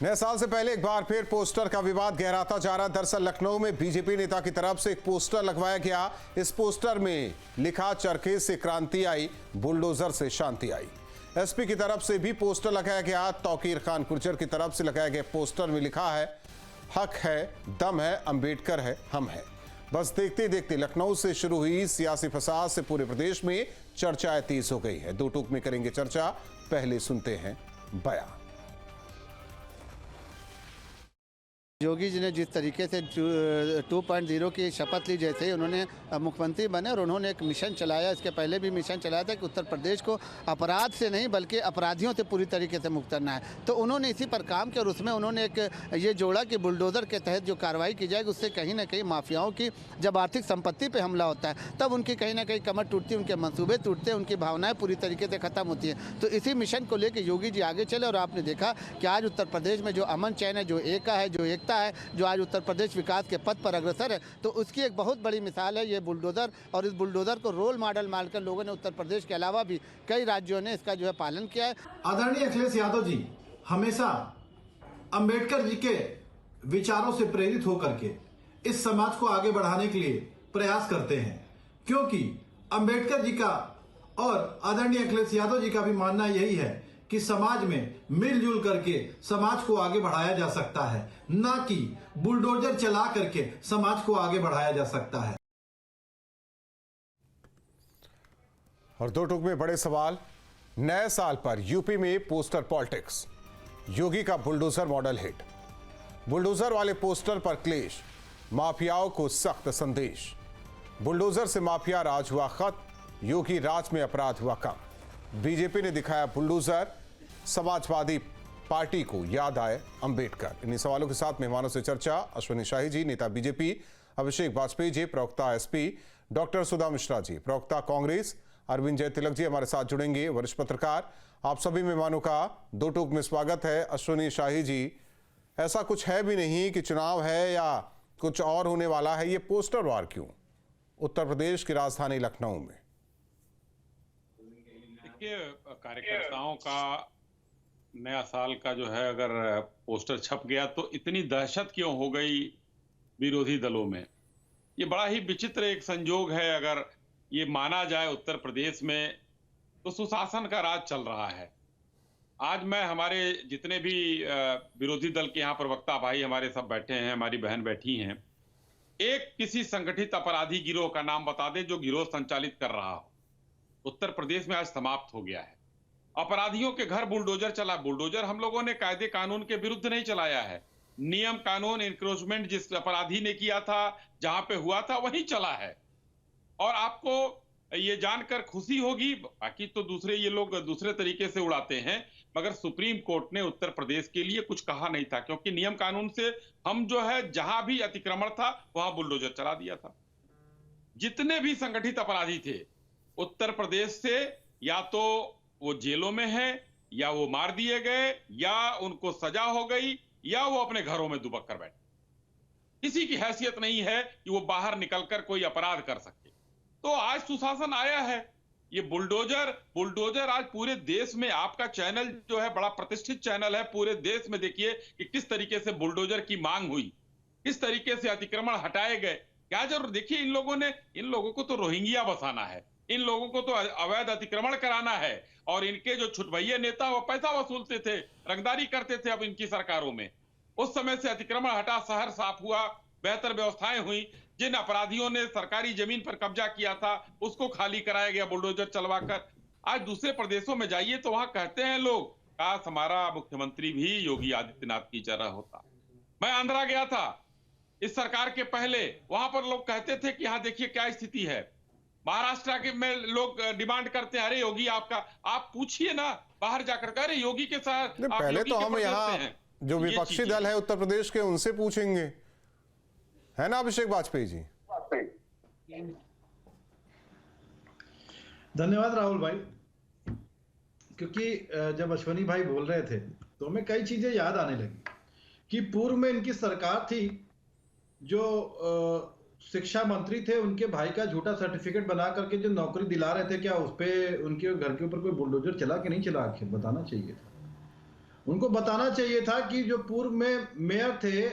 नए साल से पहले एक बार फिर पोस्टर का विवाद गहराता जा रहा। दरअसल लखनऊ में बीजेपी नेता की तरफ से एक पोस्टर लगवाया गया। इस पोस्टर में लिखा, चरखे से क्रांति आई, बुलडोजर से शांति आई। एसपी की तरफ से भी पोस्टर लगाया गया। तौकीर खान गुर्जर की तरफ से लगाए गए पोस्टर में लिखा है, हक है, दम है, अंबेडकर है, हम है। बस देखते देखते लखनऊ से शुरू हुई सियासी फसाद से पूरे प्रदेश में चर्चाएं तेज हो गई है। दो टूक में करेंगे चर्चा, पहले सुनते हैं बयान। योगी जी ने जिस तरीके से 2.0 की शपथ ली, जैसे ही उन्होंने मुख्यमंत्री बने और उन्होंने एक मिशन चलाया, इसके पहले भी मिशन चलाया था कि उत्तर प्रदेश को अपराध से नहीं बल्कि अपराधियों से पूरी तरीके से मुक्त करना है। तो उन्होंने इसी पर काम किया और उसमें उन्होंने एक ये जोड़ा कि बुलडोज़र के तहत जो कार्रवाई की जाएगी उससे कहीं ना कहीं माफियाओं की जब आर्थिक संपत्ति पर हमला होता है तब उनकी कहीं ना कहीं कमर टूटती है, उनके मंसूबे टूटते हैं, उनकी भावनाएँ पूरी तरीके से खत्म होती हैं। तो इसी मिशन को लेकर योगी जी आगे चले और आपने देखा कि आज उत्तर प्रदेश में जो अमन चैन है, जो एका है, जो एकता है, जो आज उत्तर प्रदेश विकास के पथ पर अग्रसर है, तो उसकी एक बहुत बड़ी मिसाल है ये बुलडोजर। और इस बुलडोजर को रोल मॉडल मानकर लोगों ने उत्तर प्रदेश के अलावा भी कई राज्यों ने इसका जो है पालन किया है। आदरणीय अखिलेश यादव जी हमेशा अंबेडकर जी के विचारों से प्रेरित होकर के इस समाज को आगे बढ़ाने के लिए प्रयास करते हैं, क्योंकि अंबेडकर जी का और आदरणीय अखिलेश यादव जी का भी मानना यही है कि समाज में मिलजुल करके समाज को आगे बढ़ाया जा सकता है, ना कि बुलडोजर चला करके समाज को आगे बढ़ाया जा सकता है। और दो टूक में बड़े सवाल। नए साल पर यूपी में पोस्टर पॉलिटिक्स, योगी का बुलडोजर मॉडल हिट। बुलडोजर वाले पोस्टर पर क्लेश, माफियाओं को सख्त संदेश। बुलडोजर से माफिया राज हुआ खत्म, योगी राज में अपराध हुआ कम। बीजेपी ने दिखाया बुलडोजर, समाजवादी पार्टी को याद आए अंबेडकर। इन्हीं सवालों के साथ मेहमानों से चर्चा। अश्विनी शाही जी, नेता बीजेपी, अभिषेक वाजपेयी जी, प्रवक्ता एसपी, डॉक्टर सुधा मिश्रा जी, प्रवक्ता कांग्रेस, अरविंद जय तिलक जी हमारे साथ जुड़ेंगे, वरिष्ठ पत्रकार। आप सभी मेहमानों का दो टूक में स्वागत है। अश्विनी शाही जी, ऐसा कुछ है भी नहीं कि चुनाव है या कुछ और होने वाला है, ये पोस्टर वार क्यों उत्तर प्रदेश की राजधानी लखनऊ में? देखिए, कार्यकर्ताओं का नया साल का जो है अगर पोस्टर छप गया तो इतनी दहशत क्यों हो गई विरोधी दलों में? ये बड़ा ही विचित्र एक संजोग है। अगर ये माना जाए उत्तर प्रदेश में तो सुशासन का राज चल रहा है। आज मैं हमारे जितने भी विरोधी दल के यहाँ प्रवक्ता भाई हमारे सब बैठे हैं, हमारी बहन बैठी हैं, एक किसी संगठित अपराधी गिरोह का नाम बता दे जो गिरोह संचालित कर रहा हो। उत्तर प्रदेश में आज समाप्त हो गया है। अपराधियों के घर बुलडोजर चला। बुलडोजर हम लोगों ने कायदे कानून के विरुद्ध नहीं चलाया है। नियम कानून इंक्रोचमेंट जिस अपराधी ने किया था, जहां पे हुआ था, वहीं चला है। और आपको ये जानकर खुशी होगी, बाकी तो दूसरे ये लोग दूसरे तरीके से उड़ाते हैं, मगर सुप्रीम कोर्ट ने उत्तर प्रदेश के लिए कुछ कहा नहीं था, क्योंकि नियम कानून से हम जो है जहां भी अतिक्रमण था वहां बुलडोजर चला दिया था। जितने भी संगठित अपराधी थे उत्तर प्रदेश से, या तो वो जेलों में है, या वो मार दिए गए, या उनको सजा हो गई, या वो अपने घरों में दुबक कर बैठे। किसी की हैसियत नहीं है कि वो बाहर निकलकर कोई अपराध कर सके। तो आज सुशासन आया है। ये बुलडोजर आज पूरे देश में, आपका चैनल जो है बड़ा प्रतिष्ठित चैनल है, पूरे देश में देखिए कि किस तरीके से बुलडोजर की मांग हुई, किस तरीके से अतिक्रमण हटाए गए। क्या जरूर, देखिए इन लोगों को तो रोहिंग्या बसाना है, इन लोगों को तो अवैध अतिक्रमण कराना है, और इनके जो छुटभैया नेता वो पैसा वसूलते थे, रंगदारी करते थे। अब इनकी सरकारों में उस समय से अतिक्रमण हटा, शहर साफ हुआ, बेहतर व्यवस्थाएं हुई। जिन अपराधियों ने सरकारी जमीन पर कब्जा किया था उसको खाली कराया गया बुलडोजर चलवाकर। आज दूसरे प्रदेशों में जाइए तो वहां कहते हैं लोग, काश हमारा मुख्यमंत्री भी योगी आदित्यनाथ की तरह होता। मैं आंध्रा गया था इस सरकार के पहले, वहां पर लोग कहते थे कि हाँ देखिए क्या स्थिति है। महाराष्ट्र के में लोग डिमांड करते हैं, अरे योगी आपका, आप पूछिए ना बाहर जाकर, अरे योगी के साथ पहले तो हम यहाँ जो विपक्षी दल है उत्तर प्रदेश के उनसे पूछेंगे, है ना अभिषेक वाजपेयी जी? धन्यवाद राहुल भाई, क्योंकि जब अश्विनी भाई बोल रहे थे तो हमें कई चीजें याद आने लगी कि पूर्व में इनकी सरकार थी, जो शिक्षा मंत्री थे, उनके भाई का झूठा सर्टिफिकेट बना करके जो नौकरी दिला रहे थे, क्या उस पे उनके घर के ऊपर कोई बुलडोजर चला कि नहीं चला? आखिर बताना चाहिए था। उनको बताना चाहिए था कि जो पूर्व में मेयर थे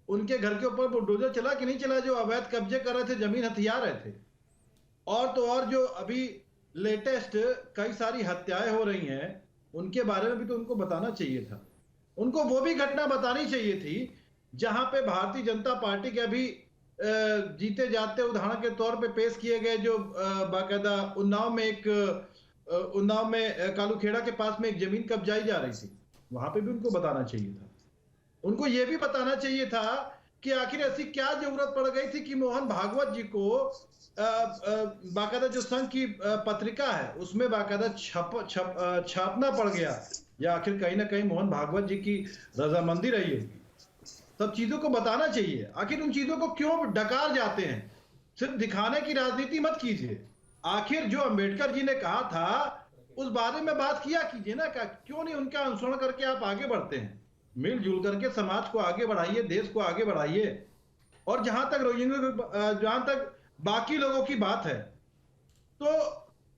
उनके घर के ऊपर बुलडोजर चला कि नहीं चला, जो अवैध कब्जे कर रहे थे, जमीन हथिया रहे थे। और तो और जो अभी लेटेस्ट कई सारी हत्याएं हो रही हैं उनके बारे में भी तो उनको बताना चाहिए था। उनको वो भी घटना बतानी चाहिए थी जहां पे भारतीय जनता पार्टी के अभी जीते जाते उदाहरण के तौर पे पेश किए गए जो बाकायदा उन्नाव में कालूखेड़ा के पास में एक जमीन कब्जाई जा रही थी, वहां पे भी उनको बताना चाहिए था। उनको यह भी बताना चाहिए था कि आखिर ऐसी क्या जरूरत पड़ गई थी कि मोहन भागवत जी को बाकायदा जो संघ की पत्रिका है उसमें बाकायदा छापना पड़ गया, या आखिर कहीं ना कहीं मोहन भागवत जी की रजामंदी रही होगी। सब चीजों को बताना चाहिए। आखिर उन चीजों को क्यों डकार जाते हैं? सिर्फ दिखाने की राजनीति मत कीजिए। आखिर जो अंबेडकर जी ने कहा था उस बारे में बात किया कीजिए ना, क्यों नहीं उनका अनुसरण करके आप आगे बढ़ते हैं? मिलजुल करके समाज को आगे बढ़ाइए, देश को आगे बढ़ाइए। और जहां तक बाकी लोगों की बात है, तो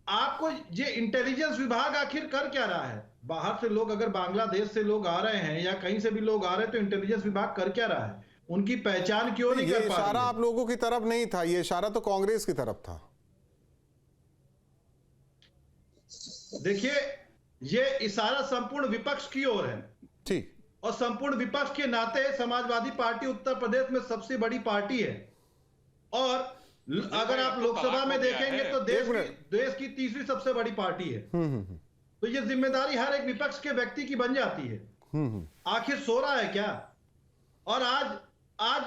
आपको ये इंटेलिजेंस विभाग आखिर कर क्या रहा है? बाहर से लोग, अगर बांग्लादेश से लोग आ रहे हैं या कहीं से भी लोग आ रहे हैं, तो इंटेलिजेंस विभाग कर क्या रहा है? उनकी पहचान क्यों नहीं कर पा रही? ये इशारा आप लोगों की तरफ नहीं था, ये इशारा तो कांग्रेस की तरफ था। देखिए, ये इशारा संपूर्ण विपक्ष की ओर है। ठीक। और संपूर्ण विपक्ष के नाते समाजवादी पार्टी उत्तर प्रदेश में सबसे बड़ी पार्टी है, और अगर आप लोकसभा में देखेंगे तो देश की तीसरी सबसे बड़ी पार्टी है। तो ये जिम्मेदारी हर एक विपक्ष के व्यक्ति की बन जाती है। आखिर सो रहा है क्या? और आज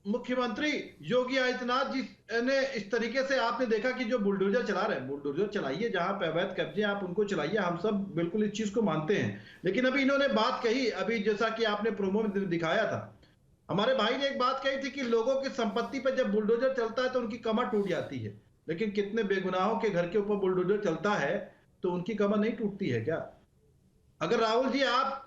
मुख्यमंत्री योगी आदित्यनाथ जी ने इस तरीके से, आपने देखा कि जो बुलडोजर चला रहे हैं, बुलडोजर चलाइए, जहां पे अवैध कब्जे आप उनको चलाइए, हम सब बिल्कुल इस चीज को मानते हैं। लेकिन अभी इन्होंने बात कही, अभी जैसा कि आपने प्रोमो में दिखाया था, हमारे भाई ने एक बात कही थी कि लोगों की संपत्ति पे जब बुलडोजर चलता है तो उनकी कमर टूट जाती है। लेकिन कितने बेगुनाहों के घर के ऊपर बुलडोजर चलता है तो उनकी कमर नहीं टूटती है क्या? अगर राहुल जी आप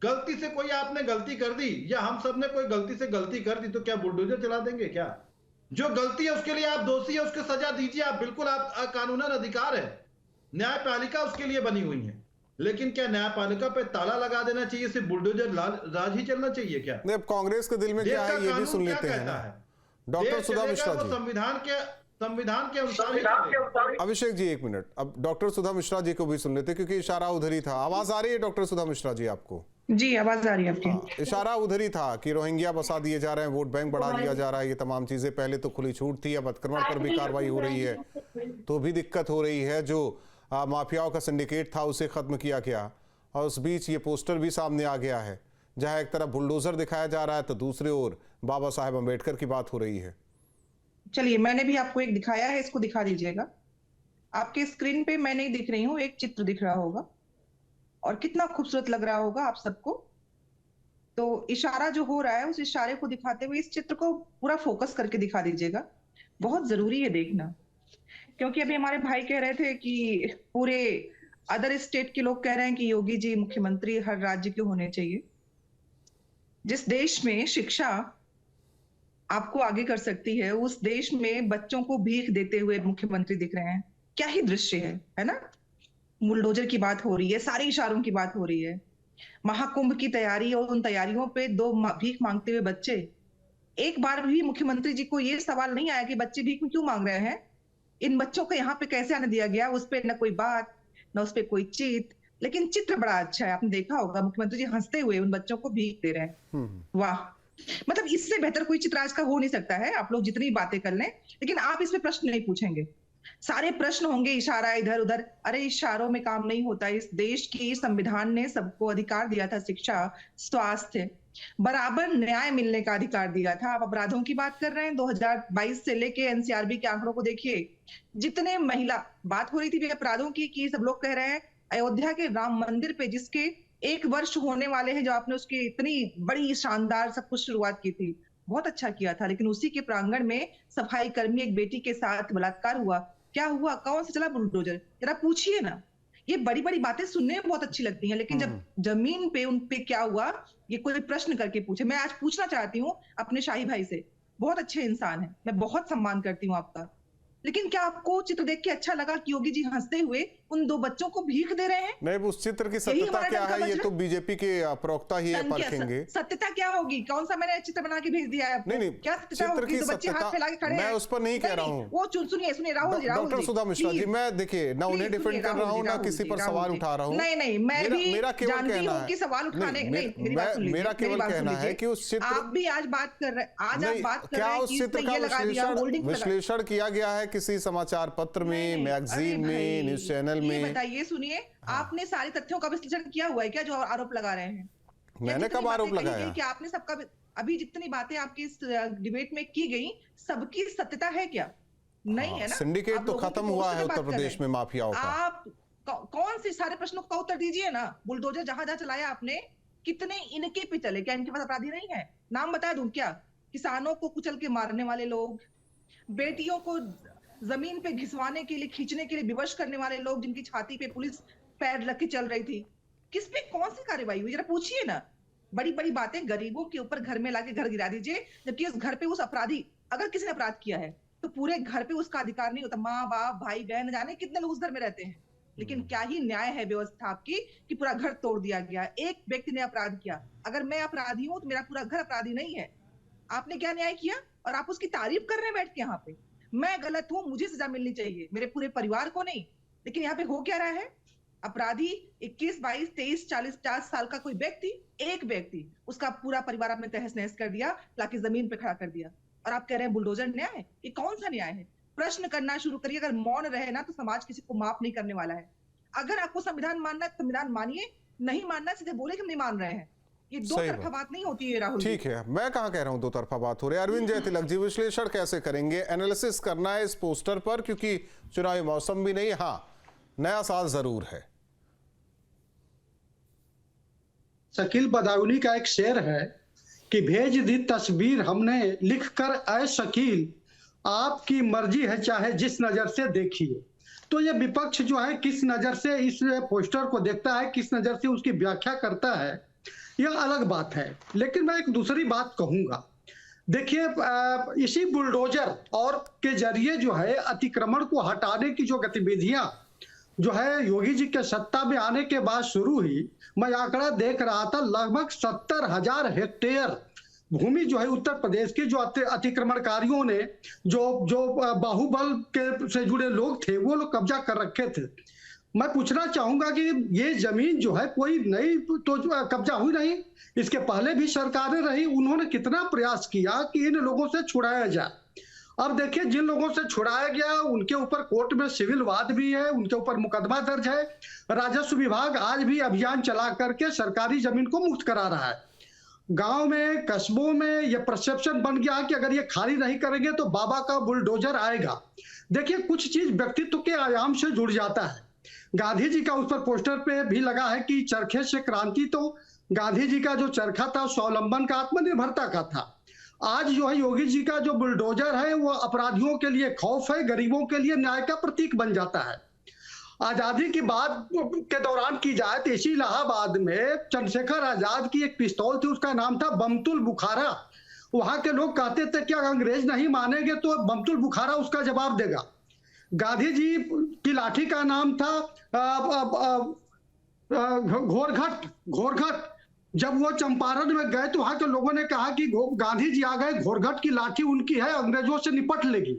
गलती से, कोई आपने गलती कर दी या हम सब ने कोई गलती से गलती कर दी, तो क्या बुलडोजर चला देंगे क्या? जो गलती है उसके लिए आप दोषी है, उसको सजा दीजिए आप, बिल्कुल आप कानूनन अधिकार है। न्यायपालिका उसके लिए बनी हुई है। लेकिन क्या न्यायपालिका पे ताला लगा देना चाहिए? सिर्फ बुलडोजर राज ही चलना चाहिए क्या? अब कांग्रेस के दिल में क्या है ये भी सुन लेते हैं ना। डॉक्टर सुधा मिश्रा जी, संविधान के अनुसार। अभिषेक जी एक मिनट, अब डॉक्टर सुधा मिश्रा जी को भी सुन लेते, क्योंकि इशारा उधर ही था। आवाज आ रही है डॉक्टर सुधा मिश्रा जी आपको? जी आवाज आ रही है आपकी। इशारा उधर ही था कि रोहिंग्या बसा दिए जा रहे हैं, वोट बैंक बढ़ा दिया जा रहा है, ये तमाम चीजें। पहले तो खुली छूट थी, अब अतिक्रमण पर भी कार्रवाई हो रही है, तो भी दिक्कत हो रही है। जो माफियाओं का सिंडिकेट था उसे खत्म किया गया, और उस बीच ये पोस्टर भी सामने आ गया है, जहां एक तरफ बुलडोजर दिखाया जा रहा है तो दूसरी ओर बाबा साहेब अम्बेडकर की बात हो रही है। चलिए, मैंने भी आपको एक दिखाया है, इसको दिखा दीजिएगा। आपके स्क्रीन पे मैं नहीं दिख रही हूँ, एक चित्र दिख रहा होगा, और कितना खूबसूरत लग रहा होगा आप सबको। तो इशारा जो हो रहा है, उस इशारे को दिखाते हुए इस चित्र को पूरा फोकस करके दिखा दीजिएगा। बहुत जरूरी है देखना, क्योंकि अभी हमारे भाई कह रहे थे कि पूरे अदर स्टेट के लोग कह रहे हैं कि योगी जी मुख्यमंत्री हर राज्य के होने चाहिए। जिस देश में शिक्षा आपको आगे कर सकती है, उस देश में बच्चों को भीख देते हुए मुख्यमंत्री दिख रहे हैं। क्या ही दृश्य है ना? बुलडोजर की बात हो रही है, सारे इशारों की बात हो रही है, महाकुंभ की तैयारी, और उन तैयारियों पे दो भीख मांगते हुए बच्चे। एक बार भी मुख्यमंत्री जी को ये सवाल नहीं आया कि बच्चे भीख क्यों मांग रहे हैं, इन बच्चों को यहाँ पे कैसे आने दिया गया? उस पर न कोई बात, न उस पर कोई चित। लेकिन चित्र बड़ा अच्छा है, आपने देखा होगा, मुख्यमंत्री जी हंसते हुए उन बच्चों को भीख दे रहे हैं। वाह, मतलब इससे बेहतर कोई चित्र आज का हो नहीं सकता है। आप लोग जितनी बातें कर लें, लेकिन आप इस पे प्रश्न नहीं पूछेंगे। सारे प्रश्न होंगे इशारा इधर उधर। अरे इशारों में काम नहीं होता। इस देश की संविधान ने सबको अधिकार दिया था, शिक्षा, स्वास्थ्य, बराबर न्याय मिलने का अधिकार दिया था। आप अपराधों की बात कर रहे हैं, 2022 से लेके एनसीआरबी के आंकड़ों को देखिए, जितने महिला बात हो रही थी अपराधों की, कि सब लोग कह रहे हैं अयोध्या के राम मंदिर पे, जिसके 1 वर्ष होने वाले हैं, जो आपने उसकी इतनी बड़ी शानदार सब कुछ शुरुआत की थी, बहुत अच्छा किया था, लेकिन उसी के प्रांगण में सफाई कर्मी एक बेटी के साथ बलात्कार हुआ। क्या हुआ? कौन से चला बुलडोजर? जरा पूछिए ना। ये बड़ी बड़ी बातें सुनने में बहुत अच्छी लगती हैं, लेकिन जब जमीन पे उन पे क्या हुआ, ये कोई प्रश्न करके पूछे। मैं आज पूछना चाहती हूँ अपने शाही भाई से, बहुत अच्छे इंसान है, मैं बहुत सम्मान करती हूँ आपका, लेकिन क्या आपको चित्र देख के अच्छा लगा कि योगी जी हंसते हुए उन 2 बच्चों को भीख दे रहे हैं। नहीं, उस चित्र की यही सत्यता हमारा क्या डर का है ये वजह तो बीजेपी के प्रवक्ता ही ये परखेंगे। सत्यता क्या होगी? कौन सा मैंने चित्र बना के भेज दिया है आपको? नहीं, क्या सत्यता चित्र होगी? की 2 बच्चे हाथ सत्यता फैला के खड़े हैं। मैं उस पर नहीं कह रहा हूं। वो सुनिए राहुल जी, डॉक्टर सुधा मिश्रा जी, मैं देखिए ना उन्हें डिफेंड कर रहा हूं ना किसी पर सवाल उठा रहा हूं। नहीं, मैं भी मेरा केवल जानती कहना हूं कि सवाल उठाने नहीं, मेरा केवल कहना है कि उस चित्र, आप भी आज बात कर रहे क्या हैं उस कि चित्र इसमें ये लगा दिया, होल्डिंग लगा। विश्लेषण किया गया है किसी समाचार पत्र में, मैगजीन में, न्यूज चैनल में? बताइए, सुनिए, आपने सारे तथ्यों का विश्लेषण किया हुआ है क्या जो आरोप लगा रहे हैं? मैंने कब आरोप लगाया? कि आपने सबका अभी जितनी बातें आपकी इस डिबेट में की गई सबकी सत्यता है क्या? नहीं है ना। सिंडिकेट तो खत्म हुआ है उत्तर प्रदेश में माफियाओं का। आप कौन से सारे प्रश्नों का उत्तर दीजिए ना। बुलडोजर जहां जहां चलाया आपने, कितने इनके पे चले? क्या इनके पास अपराधी नहीं है? नाम बता दूं क्या? किसानों को कुचल के मारने वाले लोग, बेटियों को जमीन पे घिसवाने के लिए, खींचने के लिए विवश करने वाले लोग, जिनकी छाती पे पुलिस पैर रख के चल रही थी। किस पे कौन सी कार्रवाई हुई? जरा पूछिए ना। बड़ी बड़ी बातें गरीबों के ऊपर घर में लाके घर गिरा दीजिए, जबकि उस घर पे उस अपराधी, अगर किसी ने अपराध किया है तो पूरे घर पे उसका अधिकार नहीं होता। माँ बाप भाई बहन, जाने कितने लोग उस घर में रहते हैं। लेकिन क्या ही न्याय है व्यवस्था आपकी कि पूरा घर तोड़ दिया गया। एक व्यक्ति ने अपराध किया, अगर मैं अपराधी हूं तो मेरा पूरा घर अपराधी नहीं है। आपने क्या न्याय किया और आप उसकी तारीफ कर रहे हैं बैठ के यहाँ पे? मैं गलत हूं, मुझे सजा मिलनी चाहिए, मेरे पूरे परिवार को नहीं। लेकिन यहाँ पे हो क्या रहा है? अपराधी 21, 22, 23, 40, 50 साल का कोई व्यक्ति, एक व्यक्ति, उसका पूरा परिवार आपने तहस नहस कर दिया, लाके जमीन पे खड़ा कर दिया। और आप कह रहे हैं बुलडोजर न्याय? ये कौन सा न्याय है? प्रश्न करना शुरू करिए। अगर मौन रहे ना तो समाज किसी को माफ नहीं करने वाला है। अगर आपको संविधान मानना है संविधान मानिए, नहीं मानना सीधे बोले कि हम नहीं मान रहे हैं। ये दो तरफा बात नहीं होती है राहुल। ठीक है, मैं कहाँ कह रहा हूं दो तरफा बात हो रही है। अरविंद जयतिलक जी, विश्लेषण कैसे करेंगे? एनालिसिस करना है इस पोस्टर पर, क्योंकि चुनावी मौसम भी नहीं, हाँ नया साल जरूर है। शकील बदायूनी का एक शेर है कि भेज दी तस्वीर हमने लिख कर, ऐ शकील आपकी मर्जी है चाहे जिस नजर से देखिए। तो ये विपक्ष जो है किस नजर से इस पोस्टर को देखता है, किस नजर से उसकी व्याख्या करता है, यह अलग बात है। लेकिन मैं एक दूसरी बात कहूंगा। देखिए, इसी बुलडोजर और के जरिए जो है अतिक्रमण को हटाने की जो गतिविधियां जो है योगी जी के सत्ता में आने के बाद शुरू हुई, मैं आंकड़ा देख रहा था, लगभग 70,000 हेक्टेयर भूमि जो है उत्तर प्रदेश के जो अतिक्रमणकारियों ने, जो बाहुबल के से जुड़े लोग थे, वो लोग कब्जा कर रखे थे। मैं पूछना चाहूंगा कि ये जमीन जो है कोई नई तो कब्जा हुई नहीं, इसके पहले भी सरकारें रही, उन्होंने कितना प्रयास किया कि इन लोगों से छुड़ाया जाए। अब देखिए, जिन लोगों से छुड़ाया गया उनके ऊपर कोर्ट में सिविल वाद भी है, उनके ऊपर मुकदमा दर्ज है। राजस्व विभाग आज भी अभियान चला करके सरकारी जमीन को मुक्त करा रहा है। गांव में, कस्बों में यह परसेप्शन बन गया कि अगर ये खाली नहीं करेंगे तो बाबा का बुलडोजर आएगा। देखिए, कुछ चीज व्यक्तित्व के आयाम से जुड़ जाता है। गांधी जी का उस पर पोस्टर पे भी लगा है कि चरखे से क्रांति, तो गांधी जी का जो चरखा था स्वावलंबन का, आत्मनिर्भरता का था। आज जो है योगी जी का जो बुलडोजर है वो अपराधियों के लिए खौफ है, गरीबों के लिए न्याय का प्रतीक बन जाता है। आजादी की बात के दौरान की जाए तो इसी इलाहाबाद में चंद्रशेखर आजाद की एक पिस्तौल थी, उसका नाम था बमतुल बुखारा। वहां के लोग कहते थे कि अगर अंग्रेज नहीं मानेंगे तो बमतुल बुखारा उसका जवाब देगा। गांधी जी की लाठी का नाम था घोरघट। जब वो चंपारण में गए तो वहां के लोगों ने कहा कि गांधी जी आ गए, घोरघट की लाठी उनकी है, अंग्रेजों से निपट लेगी।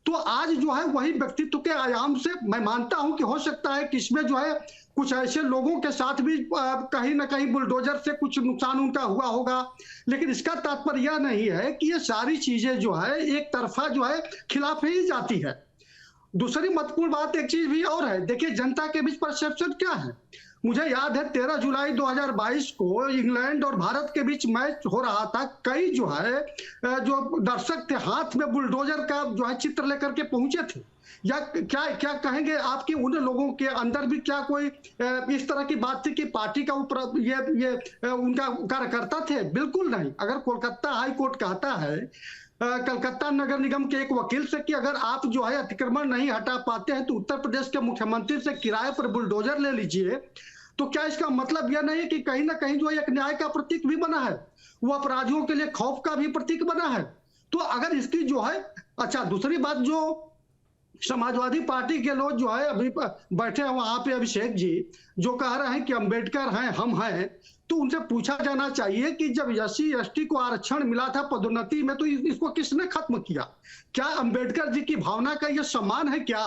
तो आज जो है वही व्यक्तित्व के आयाम से मैं मानता हूं कि हो सकता है कि इसमें जो है कुछ ऐसे लोगों के साथ भी कहीं ना कहीं बुलडोजर से कुछ नुकसान उनका हुआ होगा, लेकिन इसका तात्पर्य यह नहीं है कि ये सारी चीजें जो है एक तरफा जो है खिलाफ ही जाती है। दूसरी महत्वपूर्ण बात एक चीज भी और है। देखिए, जनता के बीच परसेप्शन क्या है। मुझे याद है 13 जुलाई 2022 को इंग्लैंड और भारत के बीच मैच हो रहा था। कई जो है जो दर्शक थे हाथ में बुलडोजर का जो है चित्र लेकर के पहुंचे थे। या क्या कहेंगे आपकी उन लोगों के अंदर भी क्या कोई इस तरह की बात थी कि पार्टी का ऊपर ये उनका कार्यकर्ता थे? बिल्कुल नहीं। अगर कोलकाता हाई कोर्ट कहता है कलकत्ता नगर निगम के एक वकील से कि अगर आप जो है अतिक्रमण नहीं हटा पाते हैं तो उत्तर प्रदेश के मुख्यमंत्री से किराए पर बुलडोजर ले लीजिए, तो क्या इसका मतलब यह नहीं कि कहीं ना कहीं जो है एक न्याय का प्रतीक भी बना है, वो अपराधियों के लिए खौफ का भी प्रतीक बना है? तो अगर इसकी जो है, अच्छा दूसरी बात जो समाजवादी पार्टी के लोग जो है अभी बैठे हैं वहां पे, अभिषेक जी जो कह रहे हैं कि अंबेडकर हैं हम हैं, तो उनसे पूछा जाना चाहिए कि जब एससी एसटी को आरक्षण मिला था पदोन्नति में, तो इसको किसने खत्म किया? क्या अंबेडकर जी की भावना का यह सम्मान है क्या?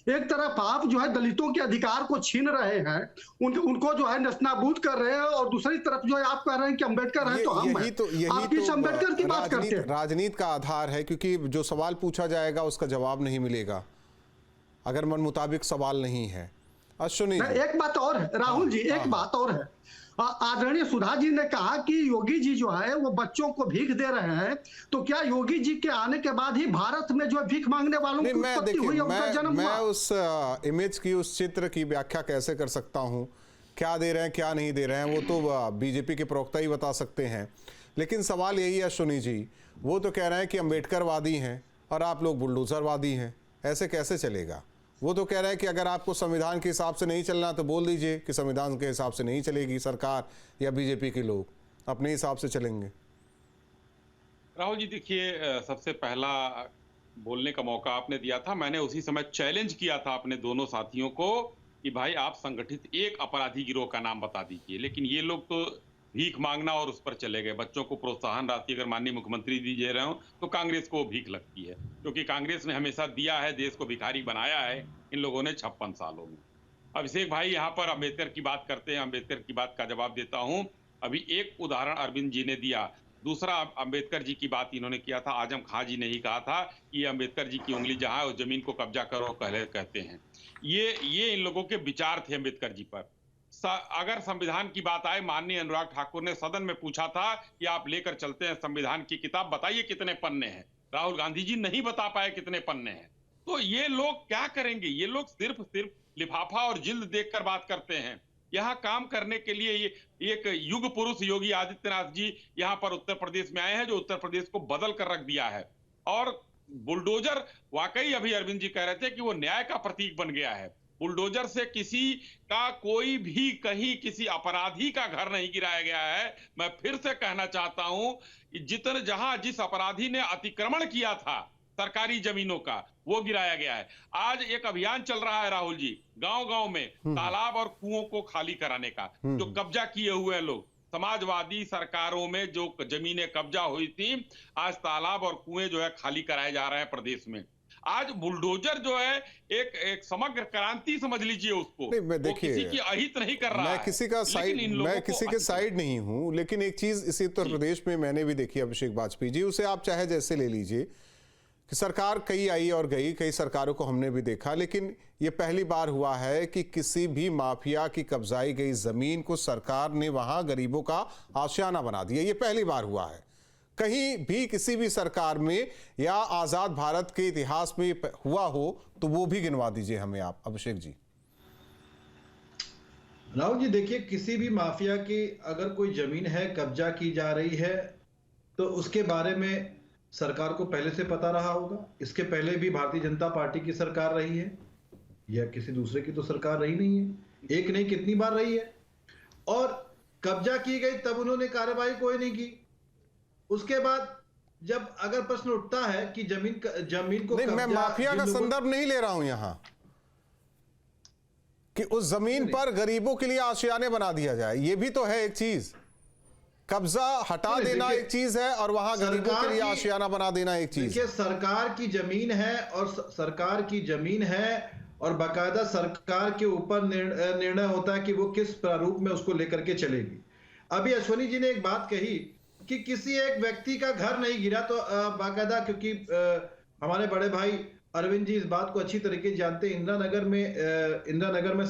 एक तरफ आप जो है दलितों के अधिकार को छीन रहे हैं, उनको जो है नस्तानाबूद कर रहे हैं, और दूसरी तरफ जो है आप कह रहे हैं कि अंबेडकर है तो हम हैं। आप किस अंबेडकर की बात करते हैं? राजनीति का आधार है, क्योंकि जो सवाल पूछा जाएगा उसका जवाब नहीं मिलेगा अगर मन मुताबिक सवाल नहीं है। अश्विनी एक बात और है राहुल जी, एक बात और है, आदरणीय सुधा जी ने कहा कि योगी जी जो है वो बच्चों को भीख दे रहे हैं, तो क्या योगी जी के आने के बाद ही भारत में जो भीख मांगने वालों की उत्पत्ति हुई, उनका जन्म हुआ? मैं उस इमेज की, उस चित्र की व्याख्या कैसे कर सकता हूं? क्या दे रहे हैं क्या नहीं दे रहे हैं वो तो बीजेपी के प्रवक्ता ही बता सकते हैं। लेकिन सवाल यही है अश्विनी जी, वो तो कह रहे हैं कि अंबेडकरवादी हैं और आप लोग बुलडोजरवादी हैं, ऐसे कैसे चलेगा? वो तो कह रहे हैं कि अगर आपको संविधान के हिसाब से नहीं चलना तो बोल दीजिए कि संविधान के हिसाब से नहीं चलेगी सरकार, या बीजेपी के लोग अपने हिसाब से चलेंगे। राहुल जी देखिए, सबसे पहला बोलने का मौका आपने दिया था, मैंने उसी समय चैलेंज किया था अपने दोनों साथियों को कि भाई आप संगठित एक अपराधी गिरोह का नाम बता दीजिए। लेकिन ये लोग तो भीख मांगना और उस पर चले गए। बच्चों को प्रोत्साहन राशि अगर माननीय मुख्यमंत्री जी दे रहे हो तो कांग्रेस को भीख लगती है, क्योंकि कांग्रेस ने हमेशा दिया है, देश को भिखारी बनाया है इन लोगों ने 56 सालों में। अभिषेक भाई यहाँ पर अम्बेडकर की बात करते हैं, अम्बेडकर की बात का जवाब देता हूँ। अभी एक उदाहरण अरविंद जी ने दिया, दूसरा अम्बेडकर जी की बात इन्होंने किया था। आजम खां जी ने ही कहा था कि अम्बेडकर जी की उंगली जहां है उस जमीन को कब्जा करो कहते हैं। ये इन लोगों के विचार थे अम्बेडकर जी पर। अगर संविधान की बात आए, माननीय अनुराग ठाकुर ने सदन में पूछा था कि आप लेकर चलते हैं संविधान की किताब, बताइए कितने पन्ने हैं। राहुल गांधी जी नहीं बता पाए कितने पन्ने हैं। तो ये लोग क्या करेंगे? ये लोग सिर्फ लिफाफा और जिल्द देखकर बात करते हैं। यहाँ काम करने के लिए ये एक युग पुरुष योगी आदित्यनाथ जी यहाँ पर उत्तर प्रदेश में आए हैं, जो उत्तर प्रदेश को बदल कर रख दिया है। और बुलडोजर, वाकई अभी अरविंद जी कह रहे थे कि वो न्याय का प्रतीक बन गया है। बुलडोजर से किसी का कोई भी कहीं किसी अपराधी का घर नहीं गिराया गया है। मैं फिर से कहना चाहता हूं, जहां जिस अपराधी ने अतिक्रमण किया था सरकारी जमीनों का, वो गिराया गया है। आज एक अभियान चल रहा है राहुल जी, गांव-गांव में तालाब और कुओं को खाली कराने का, जो कब्जा किए हुए हैं लोग। समाजवादी सरकारों में जो जमीनें कब्जा हुई थी, आज तालाब और कुएं जो है खाली कराए जा रहे हैं प्रदेश में। आज बुलडोजर जो है एक समग्र क्रांति समझ लीजिए उसको। नहीं, मैं देखिए, किसी की अहित नहीं कर रहा है। मैं किसी के साइड नहीं हूं, लेकिन एक चीज इसी उत्तर प्रदेश में मैंने भी देखी, अभिषेक वाजपेयी जी, उसे आप चाहे जैसे ले लीजिए कि सरकार कई आई और गई, कई सरकारों को हमने भी देखा, लेकिन ये पहली बार हुआ है कि किसी भी माफिया की कब्जाई गई जमीन को सरकार ने वहां गरीबों का आशियाना बना दिया। ये पहली बार हुआ है। कहीं भी किसी भी सरकार में या आजाद भारत के इतिहास में हुआ हो तो वो भी गिनवा दीजिए हमें आप, अभिषेक जी। राहुल जी देखिए, किसी भी माफिया की अगर कोई जमीन है कब्जा की जा रही है तो उसके बारे में सरकार को पहले से पता रहा होगा। इसके पहले भी भारतीय जनता पार्टी की सरकार रही है या किसी दूसरे की तो सरकार रही नहीं है, एक नहीं कितनी बार रही है। और कब्जा की गई तब उन्होंने कार्रवाई कोई नहीं की। उसके बाद जब अगर प्रश्न उठता है कि जमीन को नहीं, मैं माफिया का संदर्भ नहीं ले रहा हूं यहां कि उस जमीन पर गरीबों के लिए आशियाने बना दिया जाए, ये भी तो है एक चीज। कब्जा हटा देना एक चीज है और वहां गरीबों के लिए आशियाना बना देना एक चीज। देखिए, सरकार की जमीन है और सरकार की जमीन है और बाकायदा सरकार के ऊपर निर्णय होता है कि वो किस प्रारूप में उसको लेकर के चलेगी। अभी अश्विनी जी ने एक बात कही कि किसी एक व्यक्ति का घर नहीं गिरा, तो बाकायदा, क्योंकि हमारे बड़े भाई अरविंद जी इस बात को अच्छी तरीके से जानते हैं, इंदिरा नगर में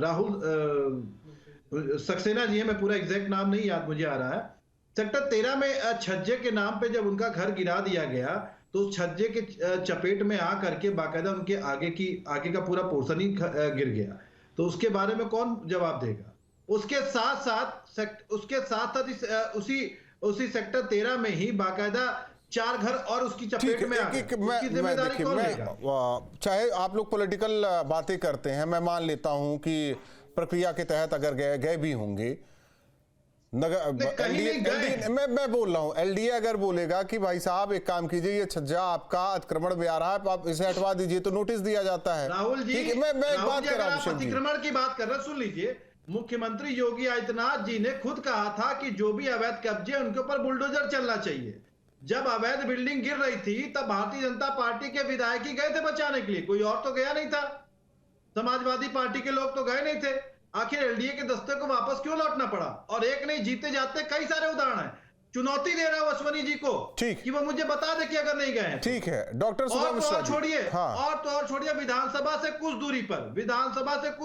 राहुल सक्सेना जी है, मैं पूरा एग्जैक्ट नाम नहीं याद मुझे आ रहा है, सेक्टर 13 में छज्जे के नाम पे जब उनका घर गिरा दिया गया तो उस छज्जे के चपेट में आ करके बाकायदा उनके आगे का पूरा पोर्शन ही गिर गया। तो उसके बारे में कौन जवाब देगा? उसके साथ साथ उसी सेक्टर 13 में ही बाकायदा 4 घर और उसकी चपेट में आ गए। उसकी जिम्मेदारी कौन लेगा? चाहे आप लोग पॉलिटिकल बातें करते हैं, मैं मान लेता हूं कि प्रक्रिया के तहत अगर गए भी होंगे, मैं बोल रहा हूँ एलडीए अगर बोलेगा कि भाई साहब एक काम कीजिए, ये छज्जा आपका अतिक्रमण में आ रहा है, आप इसे हटवा दीजिए, तो नोटिस दिया जाता है। राहुल जी, मैं एक बात कर रहा हूँ, अतिक्रमण की बात कर रहे हैं, सुन लीजिए। मुख्यमंत्री योगी आदित्यनाथ जी ने खुद कहा था कि जो भी अवैध कब्जे उनके ऊपर बुलडोजर चलना चाहिए। जब अवैध बिल्डिंग गिर रही थी तब भारतीय जनता पार्टी के विधायक ही गए थे बचाने के लिए, कोई और तो गया नहीं था। समाजवादी पार्टी के लोग तो गए नहीं थे। आखिर एलडीए के दस्ते को वापस क्यों लौटना पड़ा? और एक नहीं, जीते जाते कई सारे उदाहरण हैं। चुनौती दे रहा हूं अश्वनी जी को कि वो मुझे बता दे कि अगर नहीं गए। ठीक है डॉक्टर सुधा मिश्रा जी। छोड़िए हाँ। और छोड़िए, विधानसभा से कुछ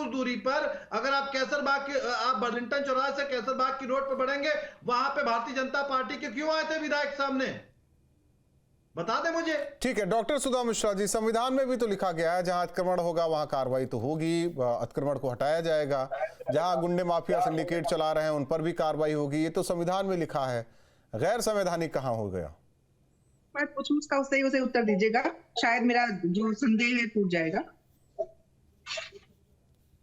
दूरी पर अगर आप कैसरबाग के आप बर्लिंगटन चौराहे से कैसरबाग की रोड पर बढ़ेंगे, वहां पे भारतीय जनता पार्टी के क्यों आए थे विधायक सामने? बता दे मुझे। ठीक है डॉक्टर सुधा मिश्रा जी, संविधान में भी तो लिखा गया है जहां अतिक्रमण होगा वहां कार्रवाई तो होगी, अतिक्रमण को हटाया जाएगा। जहां गुंडे माफिया सिंडिकेट चला रहे हैं उन पर भी कार्रवाई होगी, ये तो संविधान में लिखा है। गैर संवैधानिक कहां हो गया? मैं पूछूं उसका, उसे उत्तर दीजिएगा, शायद मेरा जो संदेह है टूट जाएगा।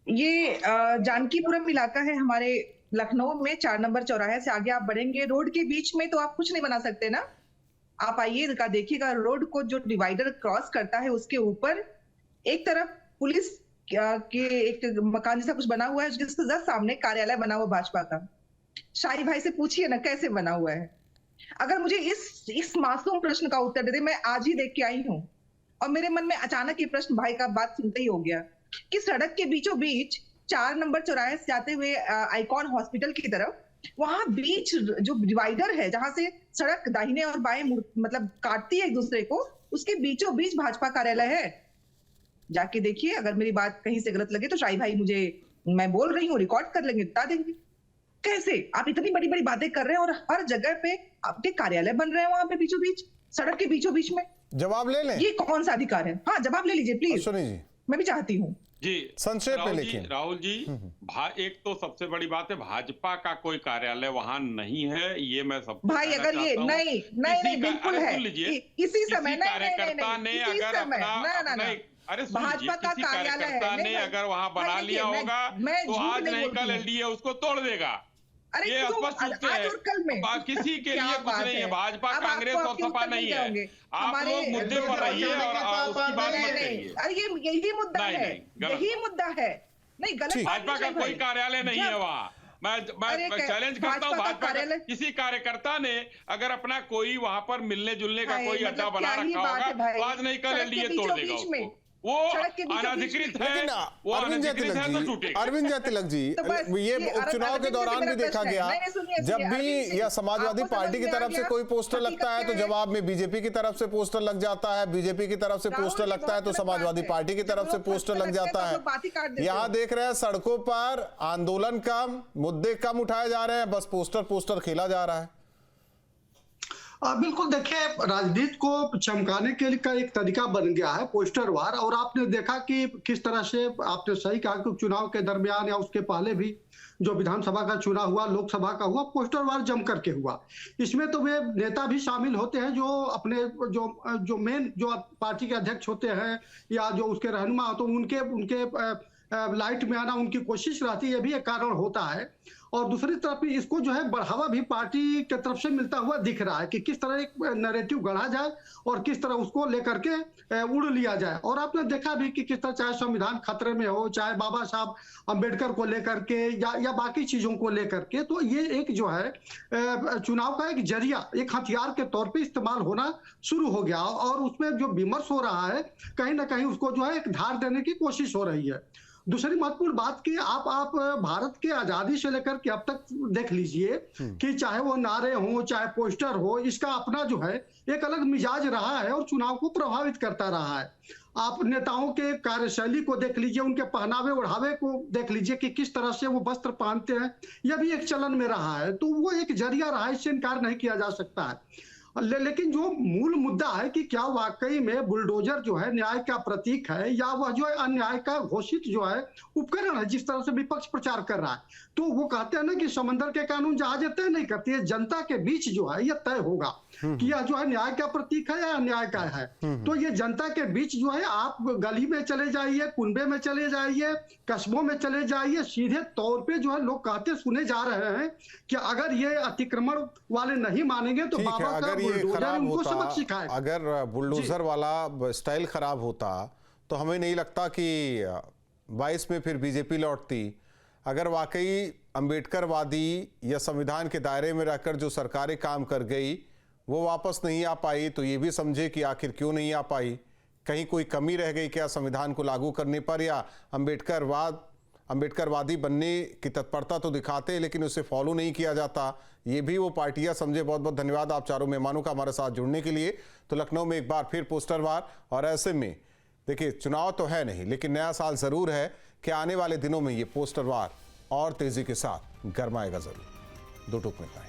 ये जानकीपुरम इलाका है हमारे लखनऊ में, 4 नंबर चौराहे से आगे आप बढ़ेंगे, रोड के बीच में तो आप कुछ नहीं बना सकते ना। आप आइएगा, देखिएगा रोड को जो डिवाइडर क्रॉस करता है उसके ऊपर एक तरफ पुलिस के एक मकान जैसा कुछ बना हुआ है, जिसके जस्ट सामने कार्यालय बना हुआ भाजपा का। शाही भाई से पूछिए ना कैसे बना हुआ है। अगर मुझे इस मासूम प्रश्न का उत्तर दे दे, मैं आज ही देख के आई हूँ और मेरे मन में अचानक ये प्रश्न भाई का बात सुनते ही हो गया कि सड़क के बीचों बीच 4 नंबर चौराहे से जाते हुए आइकॉन हॉस्पिटल की तरफ, वहां बीच जो डिवाइडर है जहां से सड़क दाहिने और बाएं मतलब काटती है एक दूसरे को, उसके बीचों बीच भाजपा कार्यालय है। जाके देखिए, अगर मेरी बात कहीं से गलत लगे तो शाही भाई मुझे, मैं बोल रही हूँ, रिकॉर्ड कर लेंगे, बता देंगे। कैसे आप इतनी बड़ी बड़ी बातें कर रहे हैं और हर जगह पे आपके कार्यालय बन रहे हैं वहां पे बीचों बीच, सड़क के बीचों बीच में। जवाब ले लें? ये कौन सा अधिकार है? हाँ जवाब ले लीजिए प्लीज, जी मैं भी चाहती हूँ जी। संक्षेप में लेकिन। राहुल जी, एक तो सबसे बड़ी बात है भाजपा का कोई कार्यालय वहां नहीं है, ये मैं सब भाई, अगर ये नहीं बिल्कुल है, इसी समय कार्यकर्ता ने अगर अपना अरे भाजपा का कार्यकर्ता ने अगर वहां बना लिया होगा तो आज नहीं कल एलडीए उसको तोड़ देगा। अरे ये स्पष्ट रूप से है, किसी के लिए कुछ नहीं है। भाजपा कांग्रेस और सपा नहीं है। आप लोग मुद्दे पर रहिए और उसकी बात मत करिए। अरे यही मुद्दा है, यही मुद्दा है। नहीं गलत, भाजपा का कोई कार्यालय नहीं है वहाँ। मैं चैलेंज करता हूँ, भाजपा किसी कार्यकर्ता ने अगर अपना कोई वहां पर मिलने जुलने का कोई अड्डा बना रखा होगा तो आज नहीं कल एलडीए तोड़ देगा उसको। वो अनाधिकृत है, वो अनाधिकृत है तो टूटेगा। अरविंद जय तिलक जी, ये उपचुनाव के दौरान भी देखा गया, जब भी या समाजवादी पार्टी की तरफ से कोई पोस्टर लगता है तो जवाब में बीजेपी की तरफ से पोस्टर लग जाता है, बीजेपी की तरफ से पोस्टर लगता है तो समाजवादी पार्टी की तरफ से पोस्टर लग जाता है। यहाँ देख रहे हैं सड़कों पर आंदोलन कम, मुद्दे कम उठाए जा रहे हैं, बस पोस्टर खेला जा रहा है। बिल्कुल, देखिए राजनीति को चमकाने के लिए का एक तरीका बन गया है पोस्टर वार। और आपने देखा कि किस तरह से, आपने सही कहा कि चुनाव के दरमियान या उसके पहले भी जो विधानसभा का चुनाव हुआ, लोकसभा का हुआ, पोस्टर वार जम करके हुआ। इसमें तो वे नेता भी शामिल होते हैं जो अपने जो मेन जो पार्टी के अध्यक्ष होते हैं या जो उसके रहनुमा, तो उनके लाइट में आना उनकी कोशिश रहती है, ये भी एक कारण होता है। और दूसरी तरफ इसको जो है बढ़ावा भी पार्टी की तरफ से मिलता हुआ दिख रहा है कि किस तरह एक नैरेटिव गढ़ा जाए और किस तरह उसको लेकर के उड़ लिया जाए। और आपने देखा भी कि किस तरह चाहे संविधान खतरे में हो, चाहे बाबा साहब अंबेडकर को लेकर के या बाकी चीजों को लेकर के, तो ये एक जो है चुनाव का एक जरिया, एक हथियार के तौर पे इस्तेमाल होना शुरू हो गया। और उसमें जो विमर्श हो रहा है कहीं ना कहीं उसको जो है एक धार देने की कोशिश हो रही है। दूसरी महत्वपूर्ण बात कि आप भारत के आजादी से लेकर के अब तक देख लीजिए कि चाहे वो नारे हो चाहे पोस्टर हो, इसका अपना जो है एक अलग मिजाज रहा है और चुनाव को प्रभावित करता रहा है। आप नेताओं के कार्यशैली को देख लीजिए, उनके पहनावे ओढ़ावे को देख लीजिए कि किस तरह से वो वस्त्र पहनते हैं, यह भी एक चलन में रहा है। तो वो एक जरिया रहा है, इससे इनकार नहीं किया जा सकता है। लेकिन जो मूल मुद्दा है कि क्या वाकई में बुलडोजर जो है न्याय का प्रतीक है या वह जो है अन्याय का घोषित जो है उपकरण है, जिस तरह से विपक्ष प्रचार कर रहा है। तो वो कहते हैं ना कि समंदर के कानून जहाजें तय नहीं करती है, जनता के बीच जो है यह तय होगा कि यह जो है न्याय का प्रतीक है या अन्याय का है। तो ये जनता के बीच जो है, आप गली में चले जाइए, कुनबे में चले जाइए, कस्बों में चले जाइए, सीधे तौर पे जो है लोग कहते सुने जा रहे हैं कि अगर ये अतिक्रमण वाले नहीं मानेंगे तो ठीक है, बाबा का अगर ये बुलडोजर खराब उनको सबक होता, सिखाएगा। अगर बुलडोजर वाला स्टाइल खराब होता तो हमें नहीं लगता कि 22 में फिर बीजेपी लौटती। अगर वाकई अंबेडकरवादी या संविधान के दायरे में रहकर जो सरकारें काम कर गई वो वापस नहीं आ पाई, तो ये भी समझे कि आखिर क्यों नहीं आ पाई, कहीं कोई कमी रह गई क्या संविधान को लागू करने पर, या अंबेडकरवादी बनने की तत्परता तो दिखाते लेकिन उसे फॉलो नहीं किया जाता, ये भी वो पार्टियां समझे। बहुत बहुत धन्यवाद आप चारों मेहमानों का हमारे साथ जुड़ने के लिए। तो लखनऊ में एक बार फिर पोस्टर वार, और ऐसे में देखिए चुनाव तो है नहीं लेकिन नया साल जरूर है कि आने वाले दिनों में ये पोस्टर वार और तेजी के साथ गरमाएगा जरूर। दो टूक में पाए।